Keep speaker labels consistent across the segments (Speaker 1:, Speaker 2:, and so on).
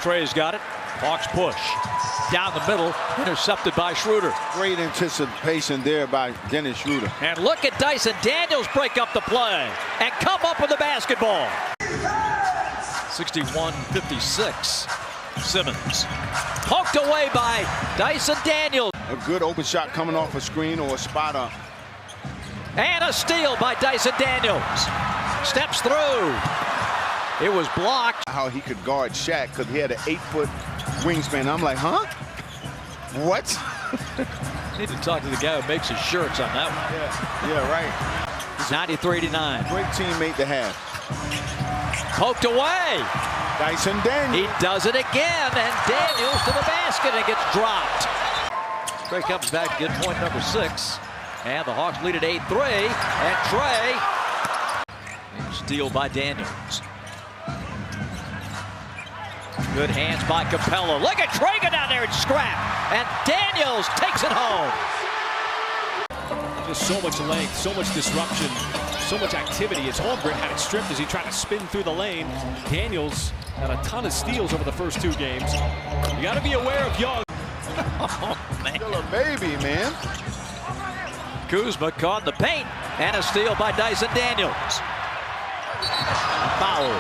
Speaker 1: Trey's got it. Hawks push. Down the middle, intercepted by Schroeder.
Speaker 2: Great anticipation there by Dennis Schroeder.
Speaker 1: And look at Dyson Daniels break up the play and come up with the basketball. 61-56. Simmons. Poked away by Dyson Daniels.
Speaker 2: A good open shot coming off a screen or a spot up.
Speaker 1: And a steal by Dyson Daniels. Steps through. It was blocked.
Speaker 2: How he could guard Shaq because he had an 8-foot wingspan. I'm like, huh? What?
Speaker 1: Need to talk to the guy who makes his shirts on that one.
Speaker 2: Yeah, right.
Speaker 1: 93-89.
Speaker 2: Great teammate to have.
Speaker 1: Poked away.
Speaker 2: Dyson Daniels.
Speaker 1: He does it again, and Daniels to the basket and gets dropped. Trey comes back to get point number 6. And the Hawks lead at 8-3. And Trey. Steal by Daniels. Good hands by Capella. Look at Trey go down there and scrap. And Daniels takes it home.
Speaker 3: Just so much length, so much disruption, so much activity. His Holmgren had it stripped as he tried to spin through the lane. Daniels had a ton of steals over the first 2 games. You got to be aware of Young.
Speaker 1: Oh, man.
Speaker 2: Still a baby, man.
Speaker 1: Kuzma caught in the paint. And a steal by Dyson Daniels. Foul.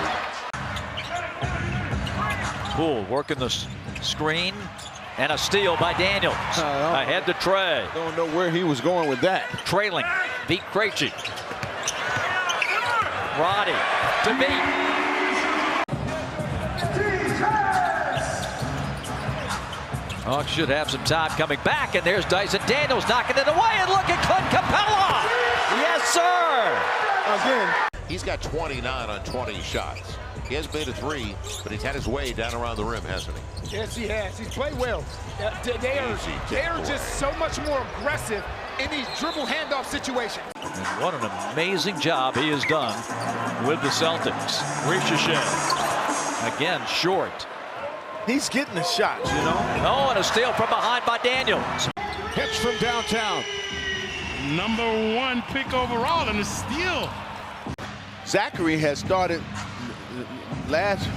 Speaker 1: Poole working the screen. And a steal by Daniels. Ahead to Trey.
Speaker 2: Don't know where he was going with that.
Speaker 1: Trailing. Beat Krejci. Roddy to beat. Hawks should have some time coming back. And there's Dyson Daniels knocking it away. And look at Clint Capella. Yes, sir.
Speaker 2: Again.
Speaker 4: He's got 29 on 20 shots. He has made a 3, but he's had his way down around the rim, hasn't he?
Speaker 5: Yes, he has. He's played well. They are just so much more aggressive in these dribble handoff situations.
Speaker 1: And what an amazing job he has done with the Celtics. Ricochet. Again, short.
Speaker 2: He's getting the shots, you know.
Speaker 1: Oh, and a steal from behind by Daniels.
Speaker 6: Pitch from downtown. Number 1 pick overall and a steal.
Speaker 2: Zachary has started last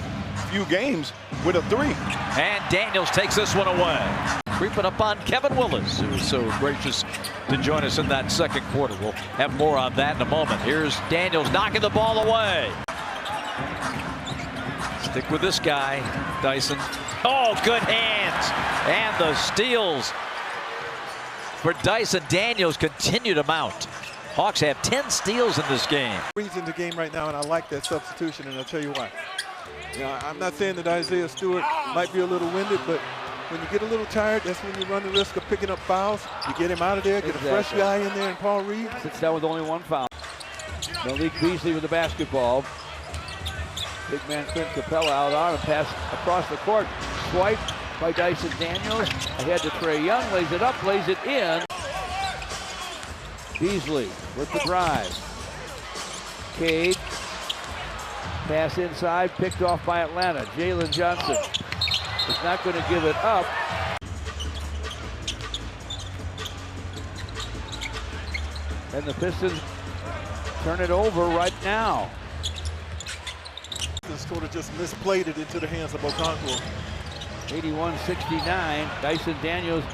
Speaker 2: few games with a 3.
Speaker 1: And Daniels takes this one away. Creeping up on Kevin Willis, who was so gracious to join us in that second quarter. We'll have more on that in a moment. Here's Daniels knocking the ball away. Stick with this guy, Dyson. Oh, good hands. And the steals for Dyson Daniels continue to mount. Hawks have 10 steals in this game.
Speaker 7: He's in the game right now, and I like that substitution, and I'll tell you why. You know, I'm not saying that Isaiah Stewart might be a little winded, but when you get a little tired, that's when you run the risk of picking up fouls. You get him out of there, get a fresh guy in there, and Paul Reed
Speaker 8: sits down with only 1 foul. Malik Beasley with the basketball. Big man Clint Capella out on a pass across the court. Swipe by Dyson Daniels. Ahead to Trae Young, lays it up, lays it in. Beasley with the drive. Cade. Pass inside, picked off by Atlanta. Jalen Johnson is not going to give it up. And the Pistons turn it over right now.
Speaker 7: this sort of just misplayed it into the hands of Okonkwo.
Speaker 8: 81-69. Dyson Daniels,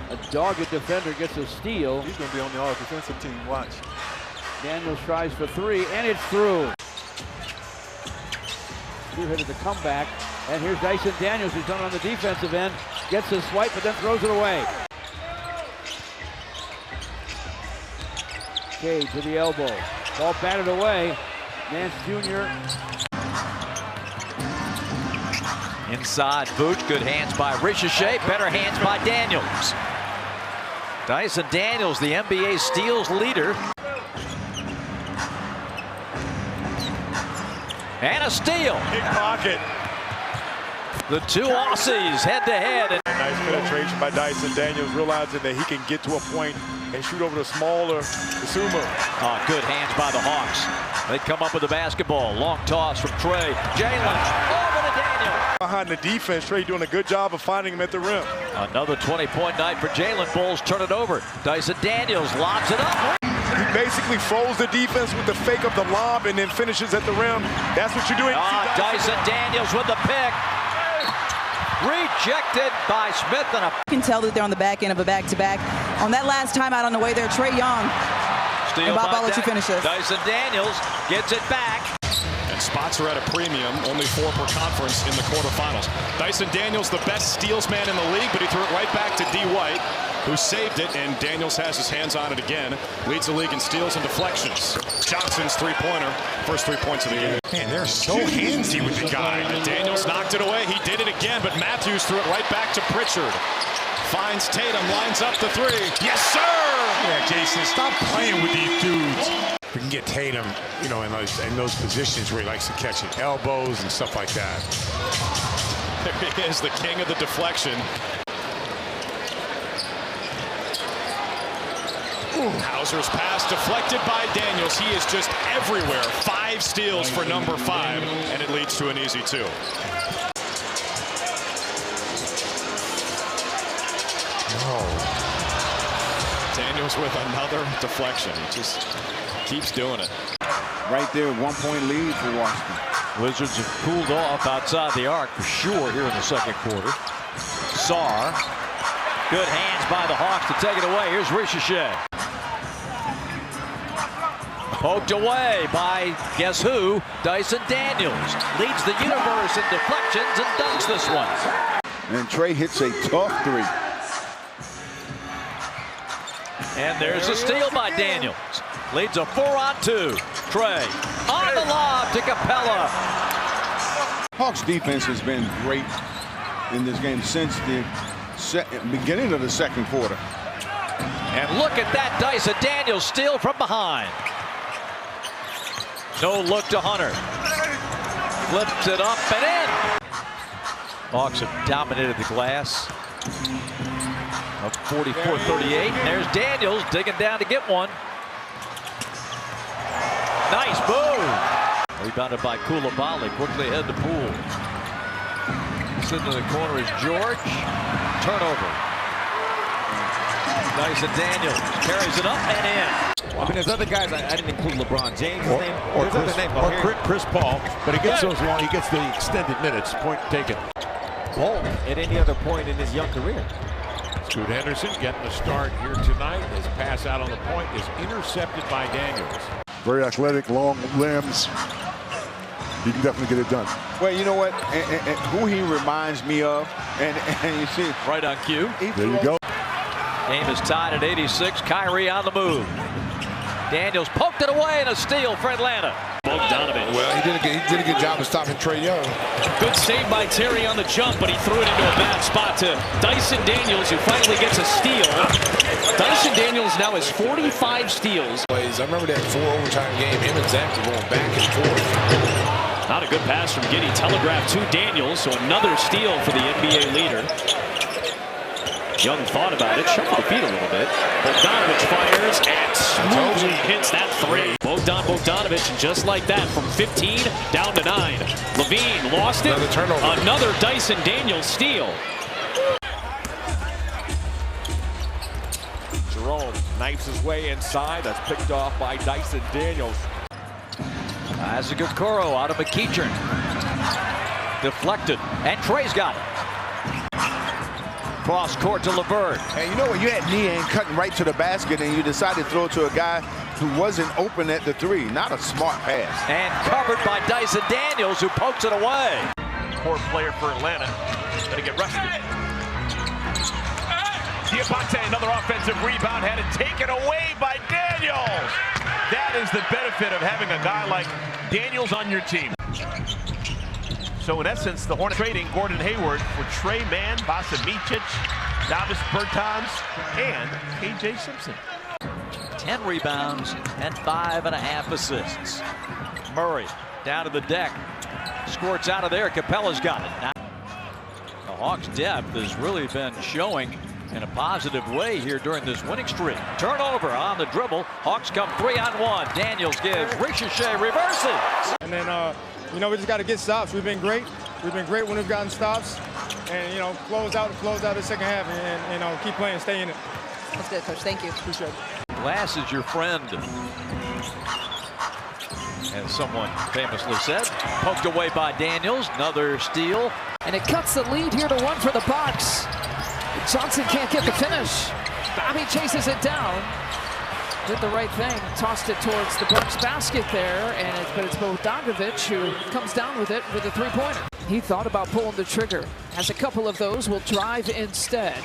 Speaker 8: a dogged defender, gets a steal.
Speaker 7: He's going to be on the all-defensive team. Watch.
Speaker 8: Daniels tries for 3, and it's through. Spearheaded the comeback, and here's Dyson Daniels, who's done on the defensive end. Gets a swipe, but then throws it away. Cade to the elbow. Ball batted away. Nance Jr.
Speaker 1: Inside, Vooch, good hands by Ricochet, better hands by Daniels. Dyson Daniels, the NBA steals leader. And a steal.
Speaker 9: Big pocket.
Speaker 1: The two Aussies head to head.
Speaker 9: Nice penetration by Dyson Daniels, realizing that he can get to a point and shoot over the smaller Sumo.
Speaker 1: Oh, good hands by the Hawks. They come up with the basketball. Long toss from Trey. Jalen over to Daniels.
Speaker 9: Behind the defense, Trey doing a good job of finding him at the rim.
Speaker 1: Another 20-point night for Jalen. Bulls turn it over. Dyson Daniels lobs it up.
Speaker 9: He basically froze the defense with the fake of the lob and then finishes at the rim. That's what you're doing.
Speaker 1: Dyson Daniels with the pick. rejected by Smith, and
Speaker 10: You can tell that they're on the back end of a back-to-back. On that last timeout on the way there, Trae Young.
Speaker 1: steal
Speaker 10: And Bob,
Speaker 1: by
Speaker 10: I'll let you finish this.
Speaker 1: Dyson Daniels gets it back.
Speaker 3: And spots are at a premium, only 4 per conference in the quarterfinals. Dyson Daniels, the best steals man in the league, but he threw it right back to D. White, who saved it, and Daniels has his hands on it again. Leads the league in steals and deflections. Johnson's three-pointer, first 3 points of the game.
Speaker 9: Man, they're so handsy with the guy.
Speaker 3: Daniels knocked it away. He did it again, but Matthews threw it right back to Pritchard. Finds Tatum, lines up the three. Yes, sir!
Speaker 9: Yeah, Jason, stop playing with these dudes. We can get Tatum, you know, in those positions where he likes to catch it, elbows and stuff like that.
Speaker 3: There he is, the king of the deflection. Hauser's pass deflected by Daniels. He is just everywhere. 5 steals for number 5, and it leads to an easy 2. Daniels with another deflection. He just keeps doing it.
Speaker 2: Right there, 1-point lead for Washington.
Speaker 1: Wizards have cooled off outside the arc for sure here in the second quarter. Sarr. Good hands by the Hawks to take it away. Here's Ricochet. Poked away by, guess who? Dyson Daniels. Leads the universe in deflections and dunks this one.
Speaker 2: And Trae hits a tough 3.
Speaker 1: And there's a steal by Daniels. Leads a 4-on-2. Trae on the lob to Capella.
Speaker 2: Hawks defense has been great in this game since the beginning of the second quarter.
Speaker 1: And look at that Dyson Daniels steal from behind. No look to Hunter. Flips it up and in. Hawks have dominated the glass. Up 44-38. And there's Daniels digging down to get one. Nice move. Rebounded by Coulibaly. Quickly ahead to Poole. Sitting in the corner is George. Turnover. Dyson Daniels carries it up and in.
Speaker 11: I mean, there's other guys. I didn't include LeBron James' name.
Speaker 9: Or
Speaker 11: Chris Paul.
Speaker 9: But he gets those long. He gets the extended minutes. Point taken.
Speaker 11: Paul at any other point in his young career.
Speaker 12: Scoot Henderson getting the start here tonight. His pass out on the point is intercepted by Daniels.
Speaker 9: Very athletic, long limbs. He can definitely get it done.
Speaker 2: Well, you know what? And who he reminds me of, and you see,
Speaker 1: right on cue.
Speaker 9: There you go.
Speaker 1: Game is tied at 86. Kyrie on the move. Daniels poked it away and a steal for Atlanta.
Speaker 3: Bogdanovich.
Speaker 9: Well, he did a good job of stopping Trae Young.
Speaker 3: Good save by Terry on the jump, but he threw it into a bad spot to Dyson Daniels, who finally gets a steal. Dyson Daniels now has 45 steals.
Speaker 9: I remember that 4 overtime game. Him and Zach were going back and forth.
Speaker 3: Not a good pass from Giddey. Telegraphed to Daniels, so another steal for the NBA leader. Young thought about it, shuffled the feet a little bit. Bogdanovich fires and smoothly hits that 3. Bogdanovich, just like that, from 15 down to 9. Levine lost it.
Speaker 9: Another turnover.
Speaker 3: Another Dyson Daniels steal.
Speaker 11: Jerome knifes his way inside. That's picked off by Dyson Daniels.
Speaker 1: Isaac Okoro out of McEachern. Deflected, and Trae's got it. Cross court to LeVert.
Speaker 2: And you know what? You had Niang cutting right to the basket, and you decided to throw it to a guy who wasn't open at the 3. Not a smart pass.
Speaker 1: And covered by Dyson Daniels, who pokes it away.
Speaker 12: Poor player for Atlanta. Gonna get rushed. Diabate, another offensive rebound, had it taken away by Daniels. That is the benefit of having a guy like Daniels on your team. So in essence, the Hornets trading Gordon Hayward for Trey Mann, Vasa Micic, Davis Bertans, and KJ Simpson.
Speaker 1: 10 rebounds and 5.5 assists. Murray down to the deck. Squirts out of there. Capella's got it. Now, the Hawks' depth has really been showing in a positive way here during this winning streak. Turnover on the dribble. Hawks come 3-on-1. Daniels gives Ricochet, reverses.
Speaker 13: And then, you know, we just got to get stops. We've been great. We've been great when we've gotten stops. And, you know, close out the second half and you know, keep playing, stay in it.
Speaker 10: That's good, Coach. Thank you.
Speaker 13: Appreciate it.
Speaker 1: Glass is your friend. As someone famously said, poked away by Daniels. Another steal.
Speaker 14: And it cuts the lead here to 1 for the Bucks. Johnson can't get the finish. Bobby chases it down. Did the right thing, tossed it towards the Bucks basket there, but it's Bogdanovic who comes down with it with a three-pointer. He thought about pulling the trigger. Has a couple of those, will drive instead.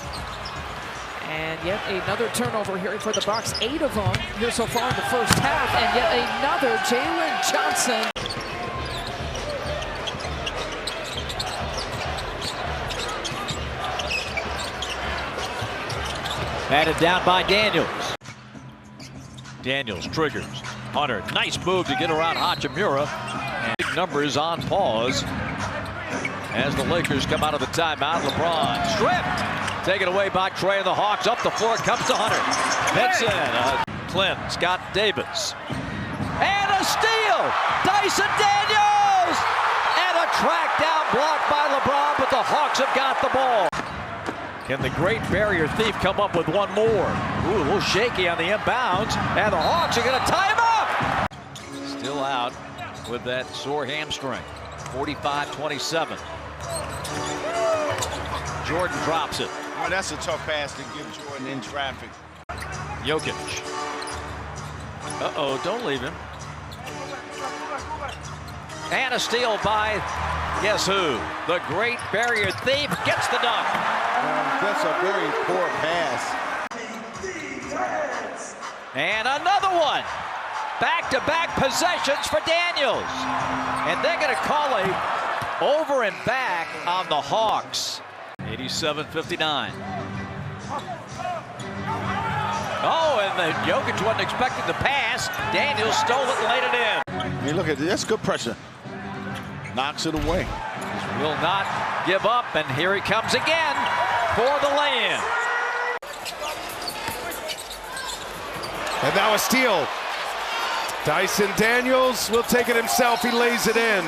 Speaker 14: And yet another turnover here for the Bucks. 8 of them here so far in the first half, and yet another Jalen Johnson.
Speaker 1: Batted down by Daniels. Daniels triggers. Hunter, nice move to get around Hachimura. And big numbers on pause as the Lakers come out of the timeout. LeBron stripped. Taken away by Trey and the Hawks. Up the floor comes to Hunter. Benson, Clint, Scott Davis. And a steal! Dyson Daniels! And a track down block by LeBron, but the Hawks have got the ball. Can the great barrier thief come up with one more? Ooh, a little shaky on the inbounds, and the Hawks are going to tie him up. Still out with that sore hamstring. 45-27. Jordan drops it.
Speaker 2: Well, that's a tough pass to give Jordan in traffic.
Speaker 1: Jokic. Uh-oh, don't leave him. And a steal by, guess who? The great barrier thief gets the dunk.
Speaker 2: That's a very poor pass.
Speaker 1: And another one. Back-to-back possessions for Daniels. And they're going to call a over and back on the Hawks. 87-59. Oh, and the Jokic wasn't expecting the pass. Daniels stole it and laid it in.
Speaker 2: I mean, look at this. That's good pressure. Knocks it away.
Speaker 1: Will not give up, and here he comes again for the lay-in.
Speaker 15: And now a steal. Dyson Daniels will take it himself. He lays it in.